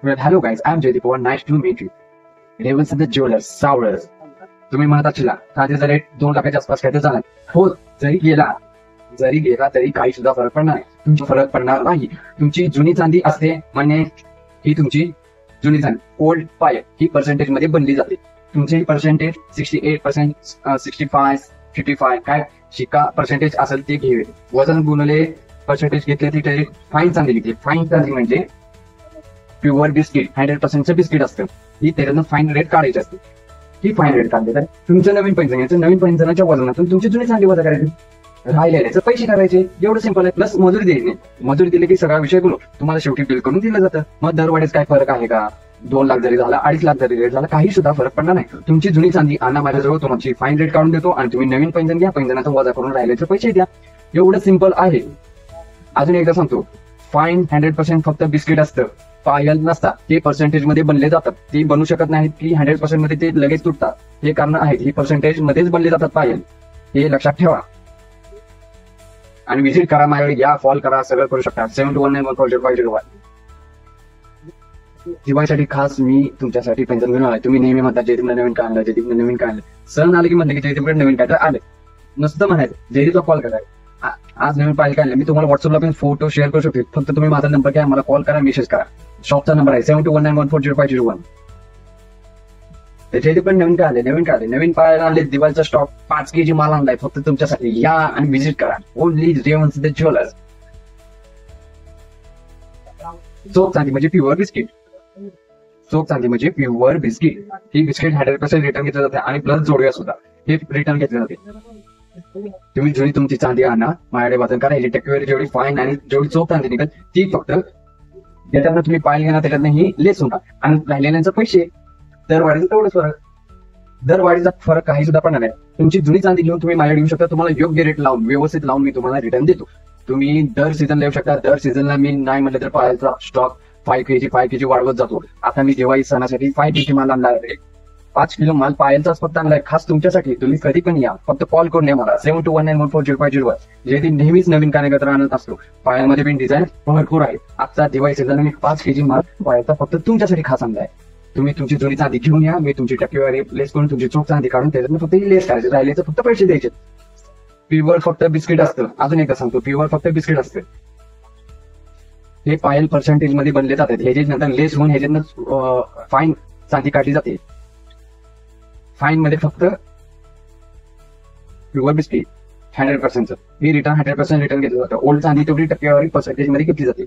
Well, hello guys, I'm Jaydeep Pawar. Nice to meet you. Ravens and the Jewelers, Saurus. तुम्ही म्हणत असला साजेचा rate 2 लाखाच्या आसपास काहीतरी झाला. हो, जरी गेला तरी काही सुद्धा फरक पडणार नाही. तुमचा फरक पडणार नाही. तुमची जुनी चांदी असते म्हणजे ही तुमची जुनी चांदी ओल्ड पाय ही पर्सेंटेज मध्ये बनली जाते. तुमची पर्सेंटेज 68%, 65, 55 काय शिका पर्सेंटेज असेल ते घ्यावे. वजन गुणले पर्सेंटेज घेतले ते फाईन चांदी घेतली. फाईन चांदी म्हणजे प्युअर बिस्किट 100% बिस्किट असतं. ही त्याच्यातून फाईन रेट काढायची असते. ही फाईन रेट काढली तर तुमचं नवीन पैंजण घ्यायचं. नवीन पैंजणाच्या वजनातून तुमची जुनी चांदी वजा करायची. राहिलेल्याचं पैसे करायचे. एवढं सिंपल आहे. प्लस मजुरी द्यायची. मजुरी दिली की सगळा विषय बोलू तुम्हाला शेवटी बिल करून दिलं जातं. मग दरवाढीच काय फरक आहे का? 2 लाख जरी झाला, 2.5 लाख जरी रेट झाला, काही सुद्धा फरक पडणार नाही. तुमची जुनी चांदी आणा माझ्याजवळ, तुमची फाईन रेट काढून देतो आणि तुम्ही नवीन पैंजण घ्या. पैंजणाचा वजा करून राहिल्याचे पैसे द्या. एवढं सिंपल आहे. अजून एकदा सांगतो, फाईन 100% फक्त बिस्किट असतं. पायल नसतात. ते पर्सेंटेज मध्ये बनले जातात. ते बनू शकत नाहीत की 100% मध्ये ते लगेच तुटतात. हे कारण आहेत. ही पर्सेंटेज मध्येच बनले जातात पायल. हे लक्षात ठेवा. आणि व्हिजिट करा माझ्याकडे, या कॉल करा, सगळं करू शकता. 7219140501. दिवाळीसाठी खास मी तुमच्यासाठी पैंजण घेऊन आलाय. तुम्ही नेहमी म्हणता जयदीपला नवीन काय आणलं, जयदीपला नवीन काय आणलं. सण आले की म्हणले की जयदीपकडे नवीन काय तर आलं. नुसतं म्हणायचं जयदीपला कॉल करा. आज नवीन पाहिजे काय. मी तुम्हाला व्हॉट्सअपला पण फोटो शेअर करू शकतो. फक्त तुम्ही माझा नंबर घ्या, मला कॉल करा, मेसेज करा. शॉपचा नंबर आहे 7219140501. त्याच्या पण नवीन काय आले, नवीन पाहायला आणले. दिवाळीचा स्टॉक 5 kg माल आणलाय फक्त तुमच्यासाठी. या आणि व्हिजिट करा. Only Ravens the jewellers. चोख चांदी म्हणजे प्युअर बिस्किट. चोख चांदी म्हणजे प्युअर बिस्किट. ही बिस्किट 100% रिटर्न घेतलं जाते आणि प्लस जोडव्या सुद्धा हे रिटर्न घेतले जाते. तुम्ही जुनी तुमची चांदी आणा, माझ्याकडे वाचन करा. ही टक्केवारी जेवढी फाईन आणि जेवढी चोख चांदी निघत ती फक्त त्याच्यातनं तुम्ही पाहिलं घेणार, त्याच्यातनं ही लेस होणार आणि राहिलेल्यांचे पैसे. दरवाढीचा तेवढंच फरक. दरवाढीचा फरक काही सुद्धा पडणार नाही. तुमची जुनी चांदी घेऊन तुम्ही माझ्याकडे येऊ शकता. तुम्हाला योग्य रेट लावून व्यवस्थित लावून मी तुम्हाला रिटर्न देतो. तुम्ही दर सीझनला येऊ शकता. दर सीझनला मी नाही म्हटलं तर पायाचा स्टॉक 5 kg वाढवत जातो. आता मी दिवाळी सणासाठी 5 kg माल आणला आहे. 5 किलो माल पायलचाच फक्त आणलाय खास तुमच्यासाठी. तुम्ही कधी पण या, फक्त कॉल करून या मला 7219140501. जे ती नेहमीच नवीन कार्यकर्ता आणत असतो. पायलमध्ये पण डिझाईन भरपूर आहे. आजचा दिवाळी सीझन मी 5 kg माल पायलचा फक्त तुमच्यासाठी खास आणलाय. तुम्ही तुमची जुनी चांदी घेऊन या. मी तुमची टक्केवारी लेस करून तुमची चोख चांदी काढून त्याच्यातून फक्त लेस करायचे. राहिलेचं फक्त पैसे द्यायचे. प्युअर फक्त बिस्किट असतं. अजून एकदा सांगतो, प्युअर फक्त बिस्किट असतं. हे पायल पर्सेंटेज मध्ये बनले जातात. हे जे नंतर लेस होऊन ह्याच्यातनं फाईन चांदी काढली जाते. फाईन मध्ये फक्त प्युअर बिस्किट 100%. ही रिटर्न 100% रिटर्न घेतलं जातं. ओल्ड चांदी तेवढी टक्केवारी पर्सेंटेज मध्ये घेतली जाते.